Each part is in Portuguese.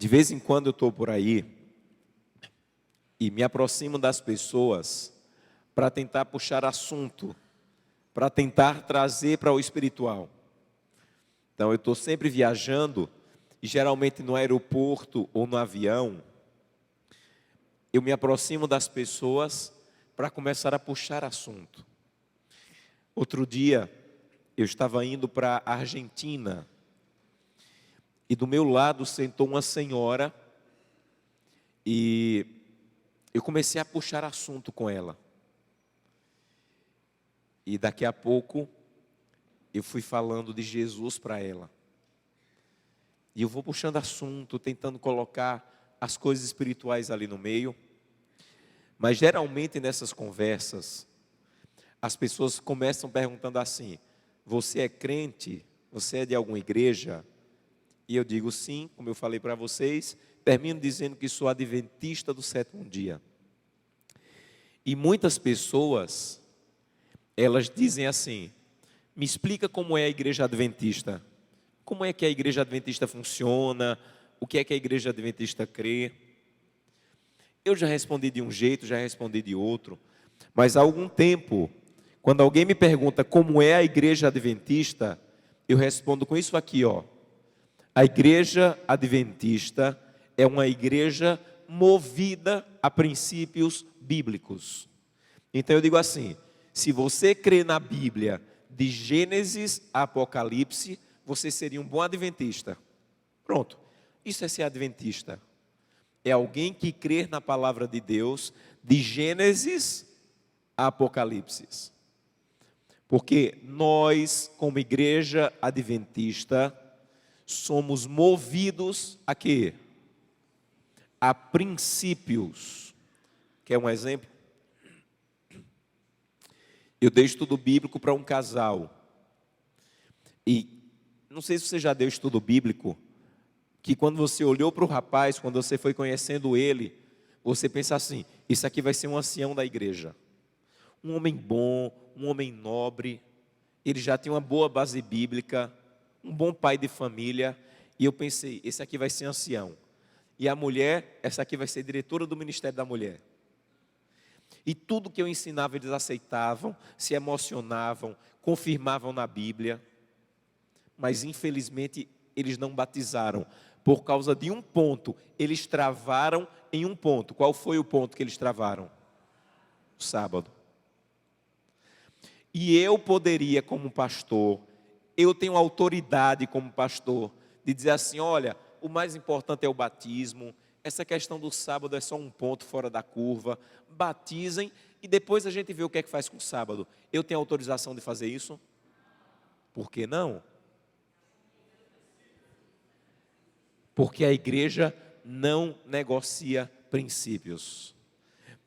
De vez em quando eu estou por aí e me aproximo das pessoas para tentar puxar assunto, para tentar trazer para o espiritual. Então eu estou sempre viajando e geralmente no aeroporto ou no avião, eu me aproximo das pessoas para começar a puxar assunto. Outro dia eu estava indo para a Argentina e do meu lado sentou uma senhora e eu comecei a puxar assunto com ela. E daqui a pouco eu fui falando de Jesus para ela. E eu vou puxando assunto, tentando colocar as coisas espirituais ali no meio. Mas geralmente nessas conversas, as pessoas começam perguntando assim: você é crente? Você é de alguma igreja? E eu digo sim, como eu falei para vocês, termino dizendo que sou adventista do sétimo dia. E muitas pessoas, elas dizem assim: me explica como é a igreja adventista. Como é que a igreja adventista funciona? O que é que a igreja adventista crê? Eu já respondi de um jeito, já respondi de outro. Mas há algum tempo, quando alguém me pergunta como é a igreja adventista, eu respondo com isso aqui, ó. A igreja adventista é uma igreja movida a princípios bíblicos. Então eu digo assim: se você crê na Bíblia de Gênesis a Apocalipse, você seria um bom adventista. Pronto, isso é ser adventista. É alguém que crê na palavra de Deus de Gênesis a Apocalipse. Porque nós, como igreja adventista, somos movidos a quê? A princípios. Quer um exemplo? Eu dei estudo bíblico para um casal. E não sei se você já deu estudo bíblico, que quando você olhou para o rapaz, quando você foi conhecendo ele, você pensa assim: isso aqui vai ser um ancião da igreja. Um homem bom, um homem nobre, ele já tem uma boa base bíblica, um bom pai de família. E eu pensei: esse aqui vai ser ancião. E a mulher, essa aqui vai ser diretora do Ministério da Mulher. E tudo que eu ensinava eles aceitavam, se emocionavam, confirmavam na Bíblia. Mas infelizmente eles não batizaram. Por causa de um ponto, eles travaram em um ponto. Qual foi o ponto que eles travaram? O sábado. E eu poderia, como pastor, eu tenho autoridade como pastor, de dizer assim: olha, o mais importante é o batismo, essa questão do sábado é só um ponto fora da curva, batizem e depois a gente vê o que é que faz com o sábado. Eu tenho autorização de fazer isso? Por que não? Porque a igreja não negocia princípios.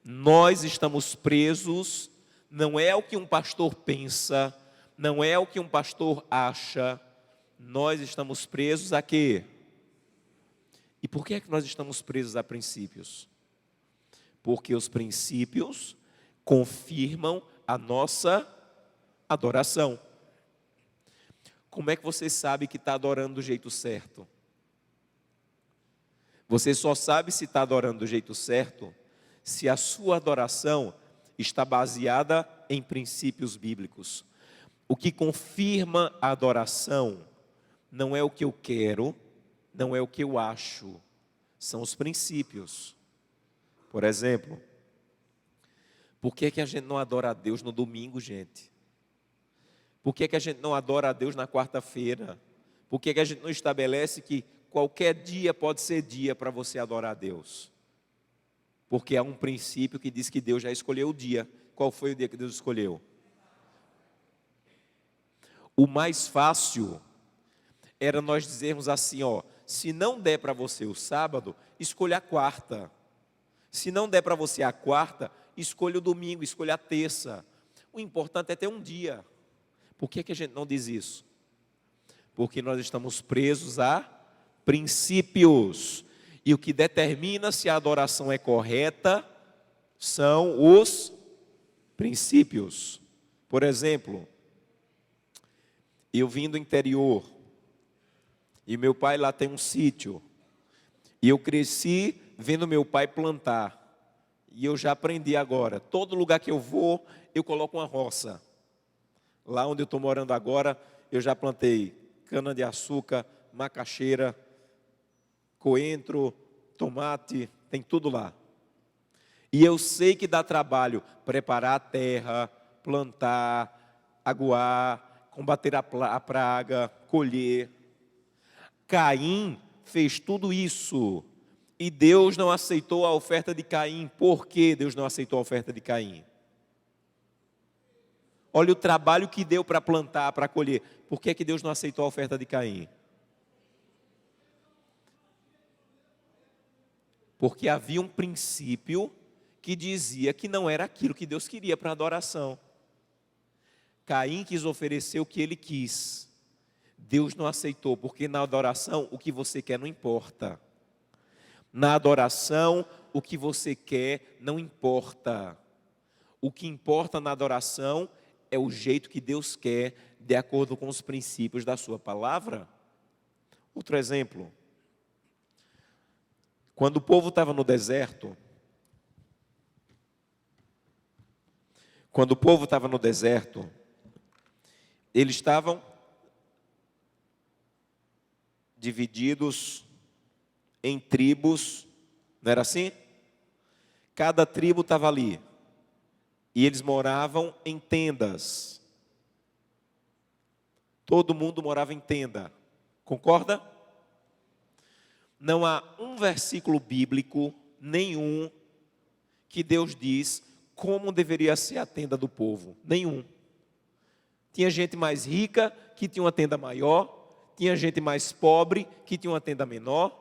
Nós estamos presos, não é o que um pastor pensa, não é o que um pastor acha, nós estamos presos a quê? E por que é que nós estamos presos a princípios? Porque os princípios confirmam a nossa adoração. Como é que você sabe que está adorando do jeito certo? Você só sabe se está adorando do jeito certo se a sua adoração está baseada em princípios bíblicos. O que confirma a adoração não é o que eu quero, não é o que eu acho, são os princípios. Por exemplo, por que que a gente não adora a Deus no domingo, gente? Por que que a gente não adora a Deus na quarta-feira? Por que que a gente não estabelece que qualquer dia pode ser dia para você adorar a Deus? Porque há um princípio que diz que Deus já escolheu o dia. Qual foi o dia que Deus escolheu? O mais fácil era nós dizermos assim, ó: se não der para você o sábado, escolha a quarta. Se não der para você a quarta, escolha o domingo, escolha a terça. O importante é ter um dia. Por que que a gente não diz isso? Porque nós estamos presos a princípios. E o que determina se a adoração é correta são os princípios. Por exemplo, eu vim do interior e meu pai lá tem um sítio. E eu cresci vendo meu pai plantar. E eu já aprendi agora. Todo lugar que eu vou, eu coloco uma roça. Lá onde eu estou morando agora, eu já plantei cana-de-açúcar, macaxeira, coentro, tomate, tem tudo lá. E eu sei que dá trabalho preparar a terra, plantar, aguar, combater a praga, colher. Caim fez tudo isso e Deus não aceitou a oferta de Caim. Por que Deus não aceitou a oferta de Caim? Olha o trabalho que deu para plantar, para colher. Por que Deus não aceitou a oferta de Caim? Porque havia um princípio que dizia que não era aquilo que Deus queria para a adoração. Caim quis oferecer o que ele quis. Deus não aceitou, porque na adoração o que você quer não importa. Na adoração o que você quer não importa. O que importa na adoração é o jeito que Deus quer, de acordo com os princípios da sua palavra. Outro exemplo. Quando o povo estava no deserto, eles estavam divididos em tribos, não era assim? Cada tribo estava ali, e eles moravam em tendas. Todo mundo morava em tenda, concorda? Não há um versículo bíblico, nenhum, que Deus diz como deveria ser a tenda do povo. Nenhum. Tinha gente mais rica que tinha uma tenda maior, tinha gente mais pobre que tinha uma tenda menor,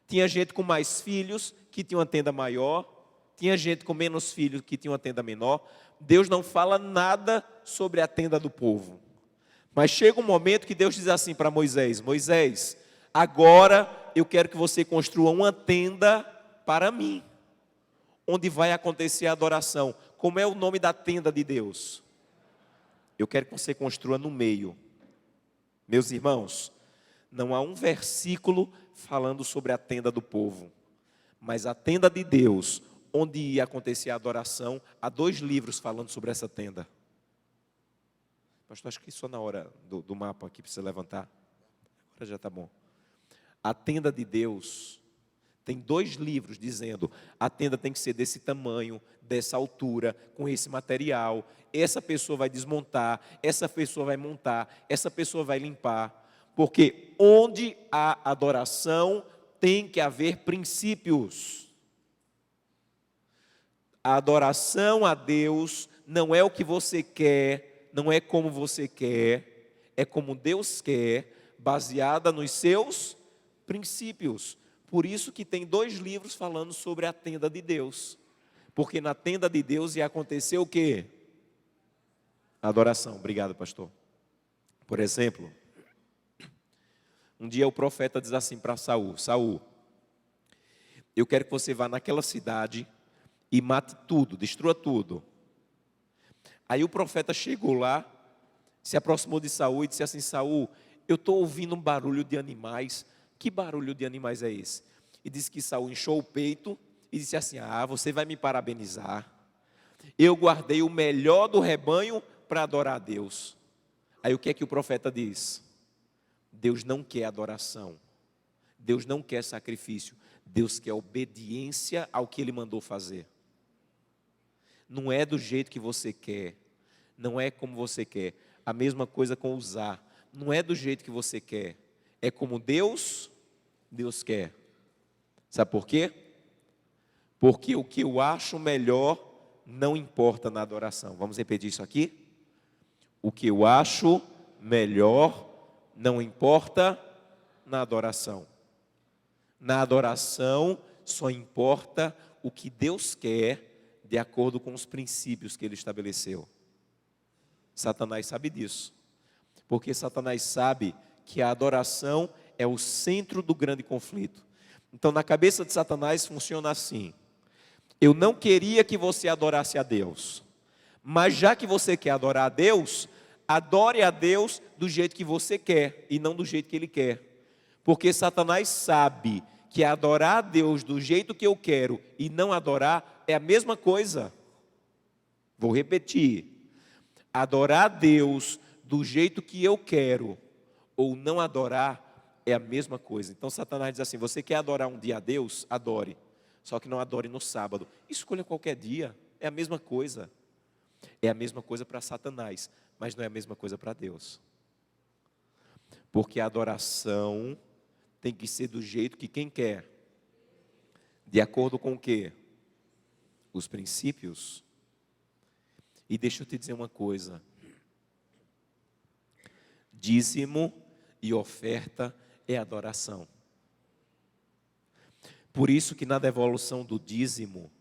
tinha gente com mais filhos que tinha uma tenda maior, tinha gente com menos filhos que tinha uma tenda menor. Deus não fala nada sobre a tenda do povo. Mas chega um momento que Deus diz assim para Moisés: Moisés, agora eu quero que você construa uma tenda para mim, onde vai acontecer a adoração. Como é o nome da tenda de Deus? Eu quero que você construa no meio. Meus irmãos, não há um versículo falando sobre a tenda do povo, mas a tenda de Deus, onde ia acontecer a adoração, há 2 livros falando sobre essa tenda. Pastor, acho que só na hora do mapa aqui precisa levantar. Agora já está bom. A tenda de Deus tem 2 livros dizendo: a tenda tem que ser desse tamanho, dessa altura, com esse material. Essa pessoa vai desmontar, essa pessoa vai montar, essa pessoa vai limpar. Porque onde há adoração tem que haver princípios. A adoração a Deus não é o que você quer, não é como você quer, é como Deus quer, baseada nos seus princípios. Por isso que tem 2 livros falando sobre a tenda de Deus. Porque na tenda de Deus ia acontecer o quê? Adoração. Obrigado, pastor. Por exemplo, um dia o profeta diz assim para Saul: Saul, eu quero que você vá naquela cidade e mate tudo, destrua tudo. Aí o profeta chegou lá, se aproximou de Saul e disse assim: Saul, eu estou ouvindo um barulho de animais. Que barulho de animais é esse? E disse que Saul inchou o peito e disse assim: você vai me parabenizar. Eu guardei o melhor do rebanho para adorar a Deus. Aí o que é que o profeta diz? Deus não quer adoração. Deus não quer sacrifício. Deus quer obediência ao que Ele mandou fazer. Não é do jeito que você quer. Não é como você quer. A mesma coisa com usar. Não é do jeito que você quer. É como Deus quer. Sabe por quê? Porque o que eu acho melhor não importa na adoração. Vamos repetir isso aqui? O que eu acho melhor não importa na adoração. Na adoração só importa o que Deus quer, de acordo com os princípios que Ele estabeleceu. Satanás sabe disso. Porque Satanás sabe que a adoração é o centro do grande conflito. Então, na cabeça de Satanás funciona assim: eu não queria que você adorasse a Deus, mas já que você quer adorar a Deus, adore a Deus do jeito que você quer e não do jeito que Ele quer. Porque Satanás sabe que adorar a Deus do jeito que eu quero e não adorar é a mesma coisa. Vou repetir. Adorar a Deus do jeito que eu quero ou não adorar é a mesma coisa. Então Satanás diz assim: você quer adorar um dia a Deus? Adore. Só que não adore no sábado. Escolha qualquer dia. É a mesma coisa. É a mesma coisa para Satanás, mas não é a mesma coisa para Deus. Porque a adoração tem que ser do jeito que quem quer. De acordo com o quê? Os princípios. E deixa eu te dizer uma coisa. Dízimo e oferta é adoração. Por isso que na devolução do dízimo,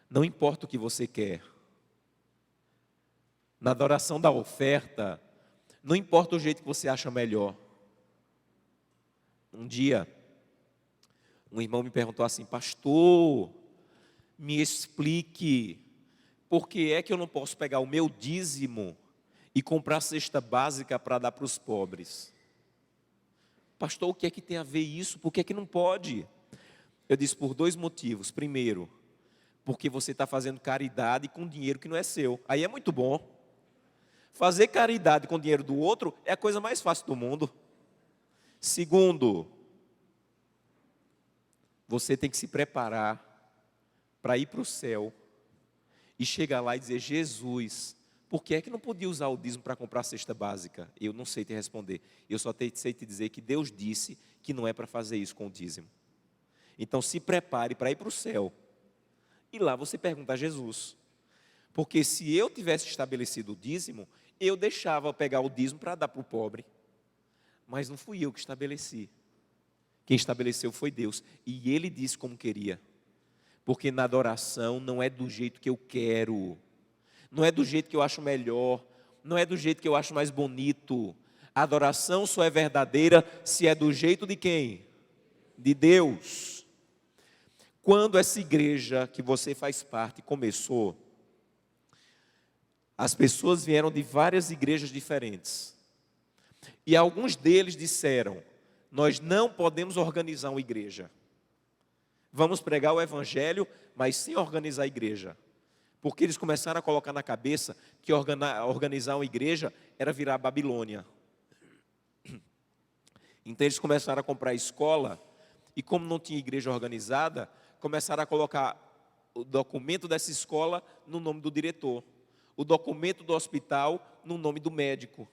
não importa o que você quer. Na adoração da oferta, não importa o jeito que você acha melhor. Um dia, um irmão me perguntou assim: pastor, me explique, por que é que eu não posso pegar o meu dízimo e comprar cesta básica para dar para os pobres? Pastor, o que é que tem a ver isso? Por que é que não pode? Eu disse: por dois motivos. Primeiro, porque você está fazendo caridade com dinheiro que não é seu. Aí é muito bom. Fazer caridade com dinheiro do outro é a coisa mais fácil do mundo. Segundo, você tem que se preparar para ir para o céu e chegar lá e dizer: Jesus, por que é que não podia usar o dízimo para comprar a cesta básica? Eu não sei te responder. Eu só sei te dizer que Deus disse que não é para fazer isso com o dízimo. Então se prepare para ir para o céu. E lá você pergunta a Jesus. Porque se eu tivesse estabelecido o dízimo, eu deixava pegar o dízimo para dar para o pobre. Mas não fui eu que estabeleci. Quem estabeleceu foi Deus. E Ele disse como queria. Porque na adoração não é do jeito que eu quero. Não é do jeito que eu acho melhor. Não é do jeito que eu acho mais bonito. A adoração só é verdadeira se é do jeito de quem? De Deus. Quando essa igreja que você faz parte começou, as pessoas vieram de várias igrejas diferentes. E alguns deles disseram: nós não podemos organizar uma igreja. Vamos pregar o evangelho, mas sem organizar a igreja. Porque eles começaram a colocar na cabeça que organizar uma igreja era virar Babilônia. Então eles começaram a comprar escola, e como não tinha igreja organizada, começaram a colocar o documento dessa escola no nome do diretor, o documento do hospital no nome do médico.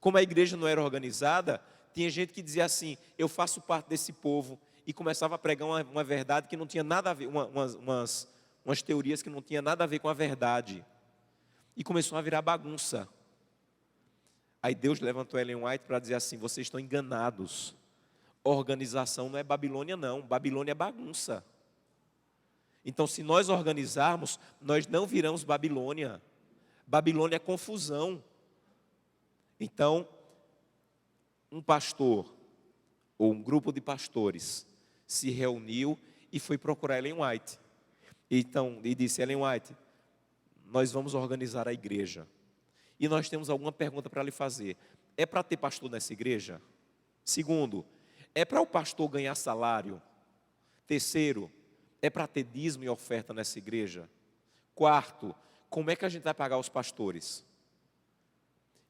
Como a igreja não era organizada, tinha gente que dizia assim: eu faço parte desse povo, e começava a pregar uma verdade que não tinha nada a ver, umas teorias que não tinha nada a ver com a verdade, e começou a virar bagunça. Aí Deus levantou Ellen White para dizer assim: vocês estão enganados. Organização não é Babilônia não, Babilônia é bagunça. Então se nós organizarmos, nós não viramos Babilônia. Babilônia é confusão. Então, um pastor, ou um grupo de pastores, se reuniu e foi procurar Ellen White. Então, e disse: Ellen White, nós vamos organizar a igreja. E nós temos alguma pergunta para lhe fazer. É para ter pastor nessa igreja? Segundo, é para o pastor ganhar salário? Terceiro, é para ter dízimo e oferta nessa igreja? Quarto, como é que a gente vai pagar os pastores?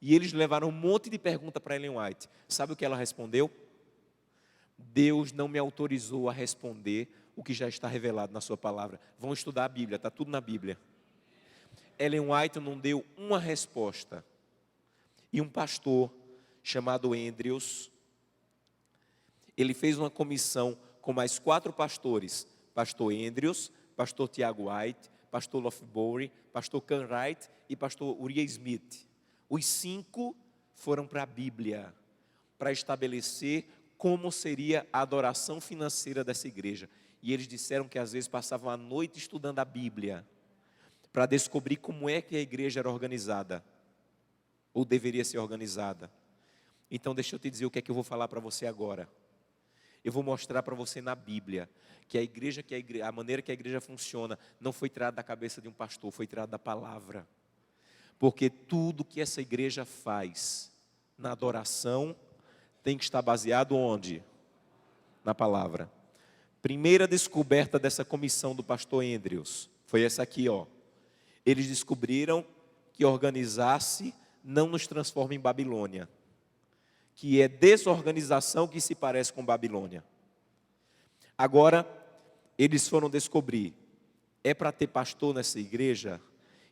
E eles levaram um monte de pergunta para Ellen White. Sabe o que ela respondeu? Deus não me autorizou a responder o que já está revelado na sua palavra. Vão estudar a Bíblia, está tudo na Bíblia. Ellen White não deu uma resposta. E um pastor chamado Andrews, ele fez uma comissão com mais 4 pastores. Pastor Andrews, pastor Tiago White, pastor Lofbury, pastor Ken Wright e pastor Uriah Smith. Os 5 foram para a Bíblia, para estabelecer como seria a adoração financeira dessa igreja. E eles disseram que às vezes passavam a noite estudando a Bíblia, para descobrir como é que a igreja era organizada, ou deveria ser organizada. Então deixa eu te dizer o que é que eu vou falar para você agora. Eu vou mostrar para você na Bíblia que a maneira que a igreja funciona não foi tirada da cabeça de um pastor, foi tirada da palavra. Porque tudo que essa igreja faz na adoração tem que estar baseado onde? na palavra. Primeira descoberta dessa comissão do pastor Andrews foi essa aqui, ó. Eles descobriram que organizar-se não nos transforma em Babilônia, que é desorganização que se parece com Babilônia. Agora, eles foram descobrir, é para ter pastor nessa igreja?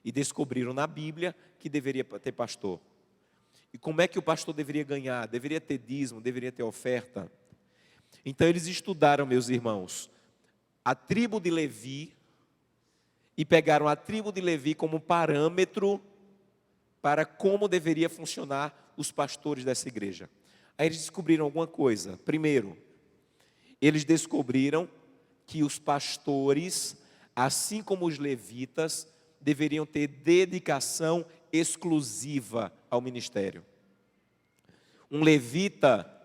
E descobriram na Bíblia que deveria ter pastor. E como é que o pastor deveria ganhar? Deveria ter dízimo, deveria ter oferta. Então eles estudaram, meus irmãos, a tribo de Levi, e pegaram a tribo de Levi como parâmetro para como deveria funcionar os pastores dessa igreja. Aí eles descobriram alguma coisa. Primeiro, eles descobriram que os pastores, assim como os levitas, deveriam ter dedicação exclusiva ao ministério. Um levita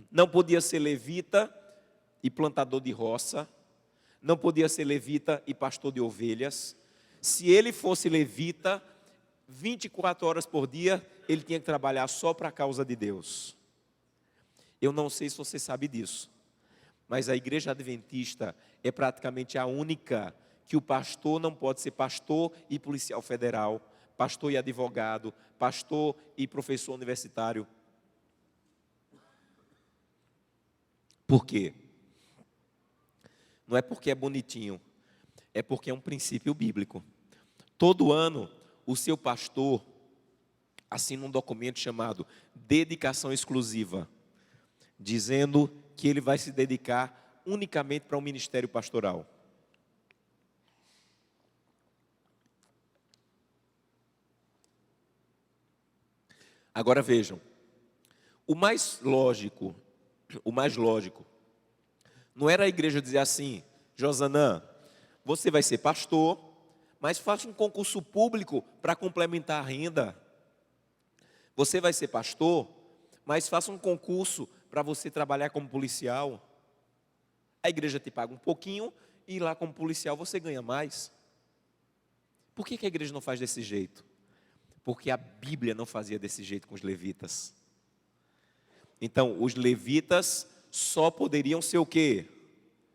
não podia ser levita e plantador de roça, não podia ser levita e pastor de ovelhas. Se ele fosse levita, 24 horas por dia, ele tinha que trabalhar só para a causa de Deus. Eu não sei se você sabe disso, mas a igreja adventista é praticamente a única que o pastor não pode ser pastor e policial federal, pastor e advogado, pastor e professor universitário. Por quê? Não é porque é bonitinho, é porque é um princípio bíblico. Todo ano, o seu pastor assina um documento chamado dedicação exclusiva, dizendo que ele vai se dedicar unicamente para o ministério pastoral. Agora vejam, o mais lógico, não era a igreja dizer assim: Josanã, você vai ser pastor, mas faça um concurso público para complementar a renda. Você vai ser pastor, mas faça um concurso para você trabalhar como policial. A igreja te paga um pouquinho e lá como policial você ganha mais. Por que a igreja não faz desse jeito? Porque a Bíblia não fazia desse jeito com os levitas. Então, os levitas só poderiam ser o quê?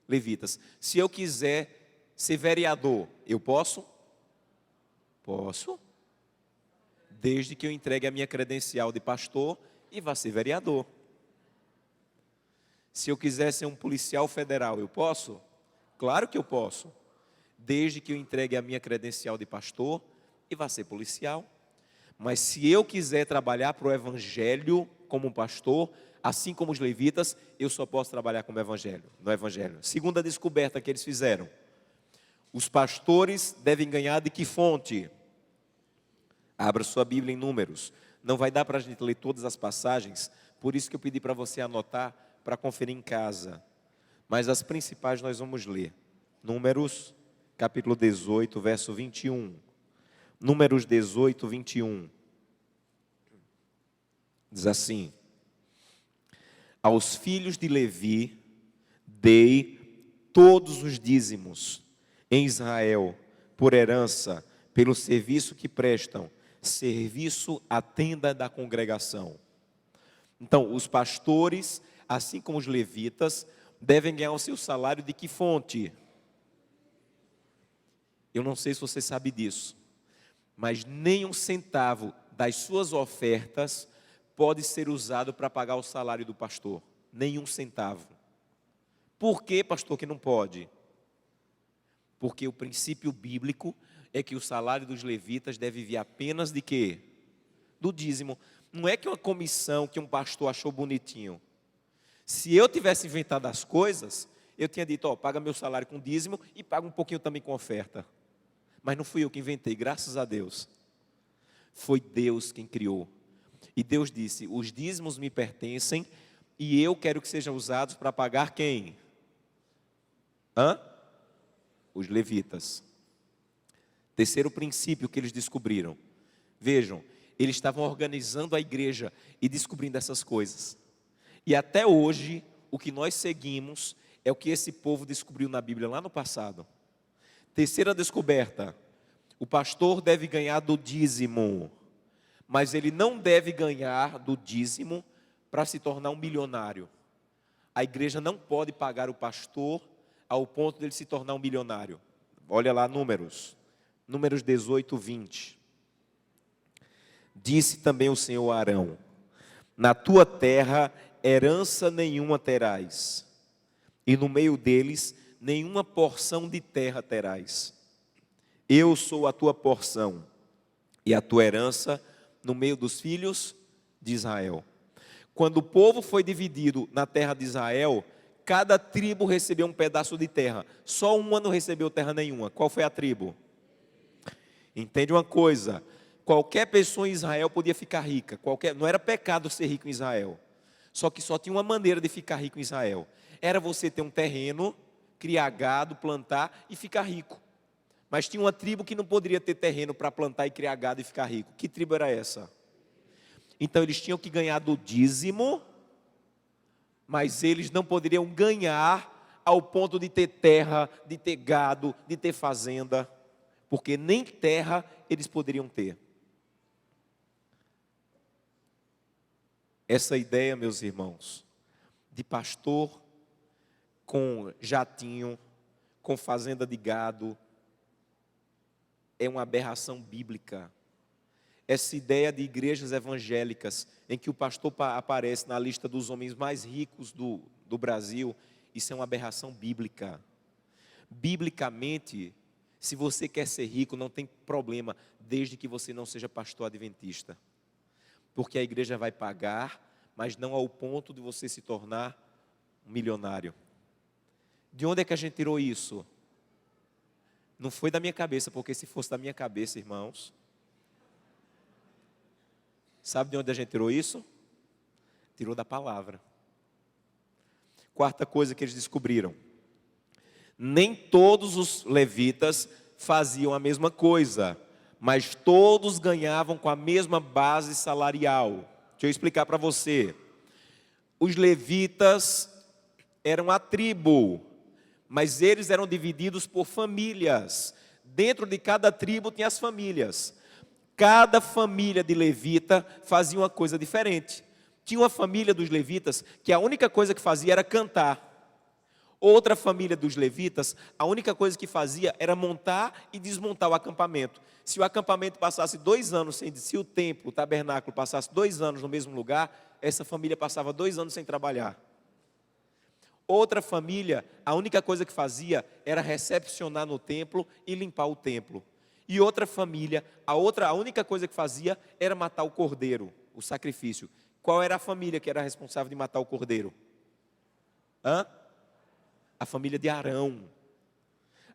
Levitas. Se eu quiser ser vereador, eu posso? Posso. Desde que eu entregue a minha credencial de pastor e vá ser vereador. Se eu quiser ser um policial federal, eu posso? Claro que eu posso. Desde que eu entregue a minha credencial de pastor e vá ser policial. Mas se eu quiser trabalhar para o evangelho como pastor, assim como os levitas, eu só posso trabalhar como evangelho, no evangelho. Segunda descoberta que eles fizeram: os pastores devem ganhar de que fonte? Abra sua Bíblia em Números. Não vai dar para a gente ler todas as passagens, por isso que eu pedi para você anotar, para conferir em casa. Mas as principais nós vamos ler. Números, capítulo 18, verso 21. Números 18, 21. Diz assim: aos filhos de Levi dei todos os dízimos em Israel, por herança, pelo serviço que prestam, serviço à tenda da congregação. Então, os pastores, assim como os levitas, devem ganhar o seu salário de que fonte? Eu não sei se você sabe disso, mas nem um centavo das suas ofertas pode ser usado para pagar o salário do pastor. Nenhum centavo. Por que, pastor, que não pode? Porque o princípio bíblico é que o salário dos levitas deve vir apenas de quê? Do dízimo. Não é que uma comissão que um pastor achou bonitinho. Se eu tivesse inventado as coisas, eu tinha dito: ó, paga meu salário com dízimo e paga um pouquinho também com oferta. Mas não fui eu que inventei, graças a Deus. Foi Deus quem criou. E Deus disse: os dízimos me pertencem e eu quero que sejam usados para pagar quem? Os levitas. Terceiro princípio que eles descobriram. Vejam, eles estavam organizando a igreja e descobrindo essas coisas. E até hoje, o que nós seguimos é o que esse povo descobriu na Bíblia lá no passado. Terceira descoberta: o pastor deve ganhar do dízimo, mas ele não deve ganhar do dízimo para se tornar um milionário. a igreja não pode pagar o pastor ao ponto dele se tornar um milionário. Olha lá Números 18, 20. Disse também o Senhor a Arão: na tua terra herança nenhuma terás, e no meio deles nenhuma porção de terra terás. Eu sou a tua porção e a tua herança no meio dos filhos de Israel. Quando o povo foi dividido na terra de Israel, cada tribo recebeu um pedaço de terra. Só uma não recebeu terra nenhuma. Qual foi a tribo? Entende uma coisa? Qualquer pessoa em Israel podia ficar rica. Não era pecado ser rico em Israel. Só que só tinha uma maneira de ficar rico em Israel. Era você ter um terreno, criar gado, plantar e ficar rico. Mas tinha uma tribo que não poderia ter terreno para plantar e criar gado e ficar rico. Que tribo era essa? Então eles tinham que ganhar do dízimo, mas eles não poderiam ganhar ao ponto de ter terra, de ter gado, de ter fazenda, porque nem terra eles poderiam ter. Essa ideia, meus irmãos, de pastor com jatinho, com fazenda de gado, é uma aberração bíblica. Essa ideia de igrejas evangélicas, em que o pastor aparece na lista dos homens mais ricos do Brasil, isso é uma aberração bíblica. Biblicamente, se você quer ser rico, não tem problema, desde que você não seja pastor adventista. Porque a igreja vai pagar, mas não ao ponto de você se tornar um milionário. De onde é que a gente tirou isso? Não foi da minha cabeça, porque se fosse da minha cabeça, irmãos, sabe de onde a gente tirou isso? Tirou da palavra. Quarta coisa que eles descobriram: nem todos os levitas faziam a mesma coisa, mas todos ganhavam com a mesma base salarial. Deixa eu explicar para você. Os levitas eram a tribo, mas eles eram divididos por famílias. Dentro de cada tribo tinha as famílias. Cada família de levita fazia uma coisa diferente. Tinha uma família dos levitas que a única coisa que fazia era cantar. Outra família dos levitas, a única coisa que fazia era montar e desmontar o acampamento. Se o acampamento passasse 2 anos se o templo, o tabernáculo passasse 2 anos no mesmo lugar, essa família passava 2 anos sem trabalhar. Outra família, a única coisa que fazia era recepcionar no templo e limpar o templo. E outra família, a única coisa que fazia era matar o cordeiro, o sacrifício. Qual era a família que era responsável de matar o cordeiro? A família de Arão.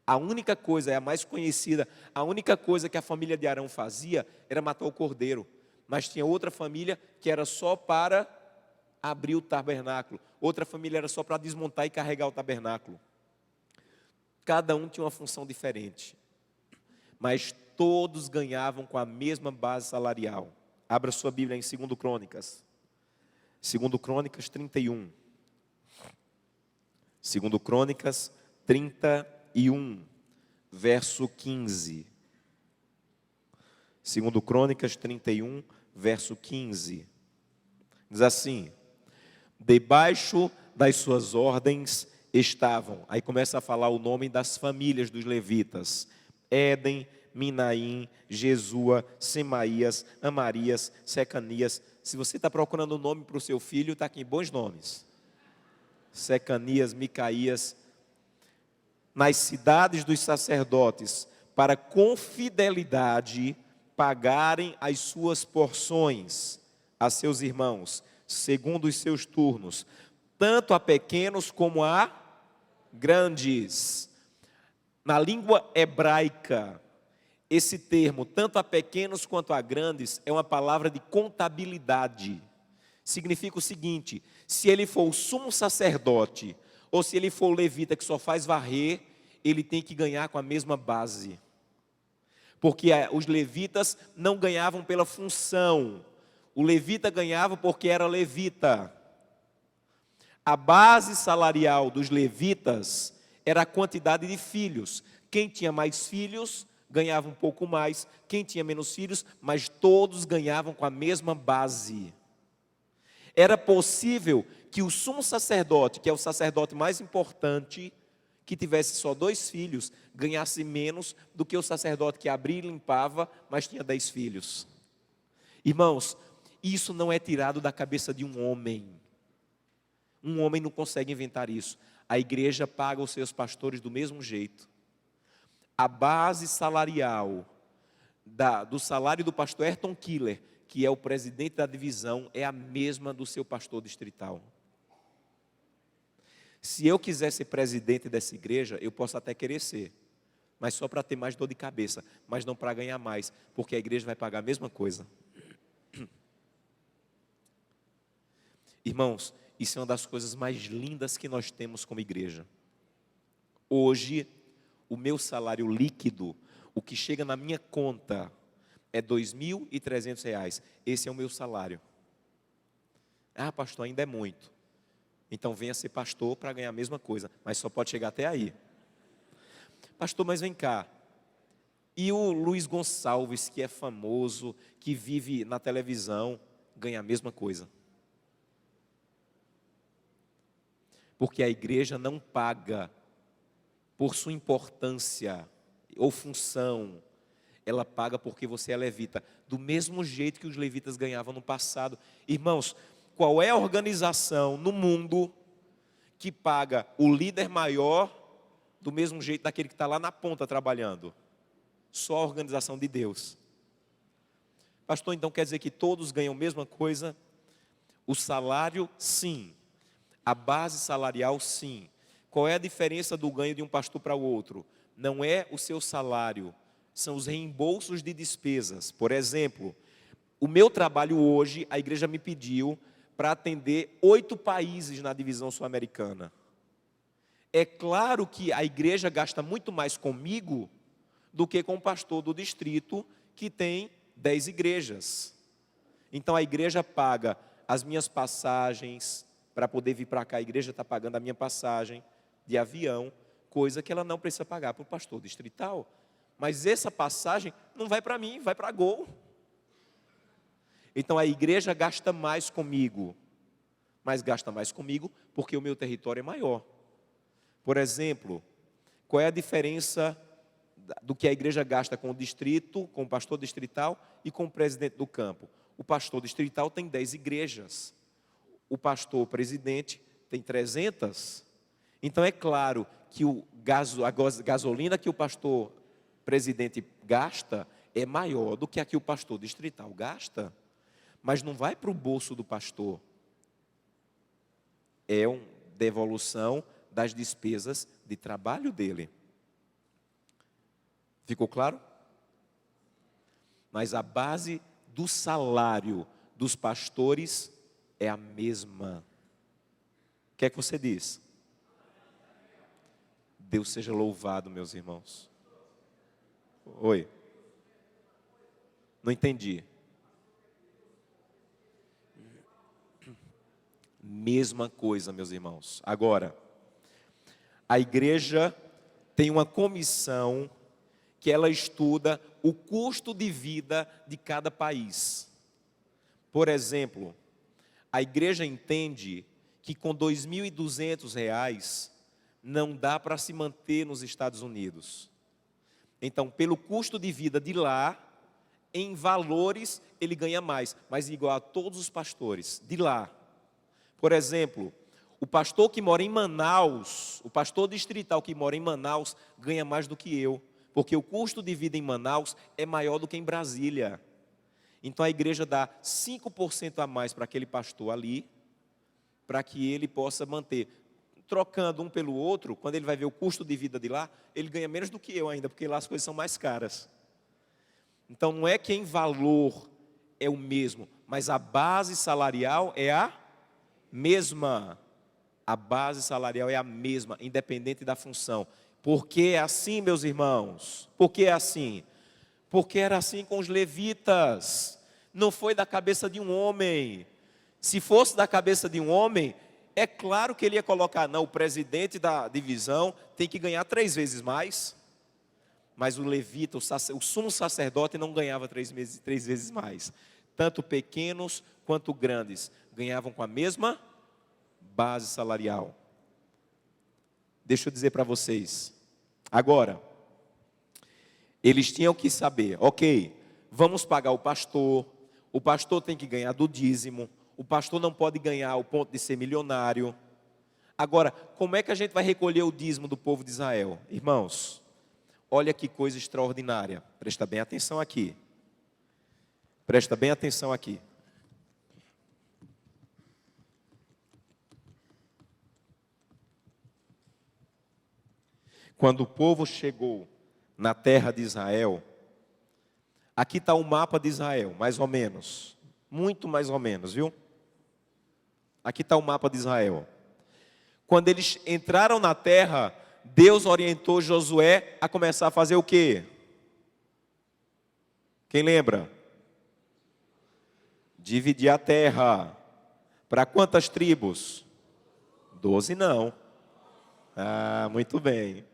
A única coisa, a mais conhecida, a única coisa que a família de Arão fazia era matar o cordeiro. Mas tinha outra família que era só para abrir o tabernáculo. Outra família era só para desmontar e carregar o tabernáculo. Cada um tinha uma função diferente. Mas todos ganhavam com a mesma base salarial. Abra sua Bíblia em 2 Crônicas. 2 Crônicas 31. 2 Crônicas 31, verso 15. 2 Crônicas 31, verso 15. Diz assim: debaixo das suas ordens estavam, aí começa a falar o nome das famílias dos levitas: Éden, Minaim, Jesua, Semaías, Amarias, Secanias. Se você está procurando o nome para o seu filho, está aqui, bons nomes: Secanias, Micaías. Nas cidades dos sacerdotes, para com fidelidade pagarem as suas porções a seus irmãos, segundo os seus turnos, tanto a pequenos como a grandes. Na língua hebraica, esse termo, tanto a pequenos quanto a grandes, é uma palavra de contabilidade. Significa o seguinte: se ele for o sumo sacerdote, ou se ele for o levita que só faz varrer, ele tem que ganhar com a mesma base. Porque os levitas não ganhavam pela função. O levita ganhava porque era levita. A base salarial dos levitas era a quantidade de filhos. Quem tinha mais filhos ganhava um pouco mais. Quem tinha menos filhos, mas todos ganhavam com a mesma base. Era possível que o sumo sacerdote, que é o sacerdote mais importante, que tivesse só 2 filhos, ganhasse menos do que o sacerdote que abria e limpava, mas tinha 10 filhos. Irmãos, isso não é tirado da cabeça de um homem. Um homem não consegue inventar isso. A igreja paga os seus pastores do mesmo jeito. A base salarial do salário do pastor Ayrton Killer, que é o presidente da divisão, é a mesma do seu pastor distrital. Se eu quiser ser presidente dessa igreja, eu posso até querer ser, mas só para ter mais dor de cabeça, mas não para ganhar mais, porque a igreja vai pagar a mesma coisa. Irmãos, isso é uma das coisas mais lindas que nós temos como igreja. Hoje, o meu salário líquido, o que chega na minha conta, é R$ 2.300. Esse é o meu salário. Ah, pastor, ainda é muito. Então venha ser pastor para ganhar a mesma coisa, mas só pode chegar até aí. Pastor, mas vem cá. E o Luiz Gonçalves, que é famoso, que vive na televisão, ganha a mesma coisa. Porque a igreja não paga por sua importância ou função, ela paga porque você é levita, do mesmo jeito que os levitas ganhavam no passado. Irmãos, qual é a organização no mundo que paga o líder maior do mesmo jeito daquele que está lá na ponta trabalhando? Só a organização de Deus. Pastor, então quer dizer que todos ganham a mesma coisa? O salário, sim. A base salarial, sim. Qual é a diferença do ganho de um pastor para o outro? Não é o seu salário, são os reembolsos de despesas. Por exemplo, o meu trabalho hoje, a igreja me pediu para atender 8 países na divisão sul-americana. É claro que a igreja gasta muito mais comigo do que com o pastor do distrito, que tem 10 igrejas. Então a igreja paga as minhas passagens, para poder vir para cá, a igreja está pagando a minha passagem de avião, coisa que ela não precisa pagar para o pastor distrital. Mas essa passagem não vai para mim, vai para Gol. Então a igreja gasta mais comigo, mas gasta mais comigo porque o meu território é maior. Por exemplo, qual é a diferença do que a igreja gasta com o distrito, com o pastor distrital e com o presidente do campo? O pastor distrital tem 10 igrejas. O pastor presidente tem 300. Então é claro que a gasolina que o pastor presidente gasta é maior do que a que o pastor distrital gasta. Mas não vai para o bolso do pastor. É uma devolução das despesas de trabalho dele. Ficou claro? Mas a base do salário dos pastores é a mesma. O que é que você diz? Deus seja louvado, meus irmãos. Oi. Não entendi. Mesma coisa, meus irmãos. Agora, a igreja tem uma comissão que ela estuda o custo de vida de cada país. Por exemplo, a igreja entende que com R$ 2.200 não dá para se manter nos Estados Unidos. Então, pelo custo de vida de lá, em valores, ele ganha mais, mas igual a todos os pastores de lá. Por exemplo, o pastor que mora em Manaus, o pastor distrital que mora em Manaus, ganha mais do que eu, porque o custo de vida em Manaus é maior do que em Brasília. Então a igreja dá 5% a mais para aquele pastor ali, para que ele possa manter. Trocando um pelo outro, quando ele vai ver o custo de vida de lá, ele ganha menos do que eu ainda, porque lá as coisas são mais caras. Então não é que em valor é o mesmo, mas a base salarial é a mesma. A base salarial é a mesma, independente da função. Por que é assim, meus irmãos? Por que é assim? Porque era assim com os levitas. Não foi da cabeça de um homem. Se fosse da cabeça de um homem, é claro que ele ia colocar, não, o presidente da divisão tem que ganhar 3 vezes mais. Mas o levita, o sumo sacerdote não ganhava 3 vezes mais. Tanto pequenos quanto grandes ganhavam com a mesma base salarial. Deixa eu dizer para vocês. Agora, eles tinham que saber, ok, vamos pagar o pastor tem que ganhar do dízimo, o pastor não pode ganhar ao ponto de ser milionário. Agora, como é que a gente vai recolher o dízimo do povo de Israel? Irmãos, olha que coisa extraordinária, presta bem atenção aqui. Presta bem atenção aqui. Quando o povo chegou na terra de Israel, aqui está o mapa de Israel, mais ou menos, muito mais ou menos, viu? Aqui está o mapa de Israel. Quando eles entraram na terra, Deus orientou Josué a começar a fazer o quê? Quem lembra? Dividir a terra. Para quantas tribos? 12 não. Ah, muito bem.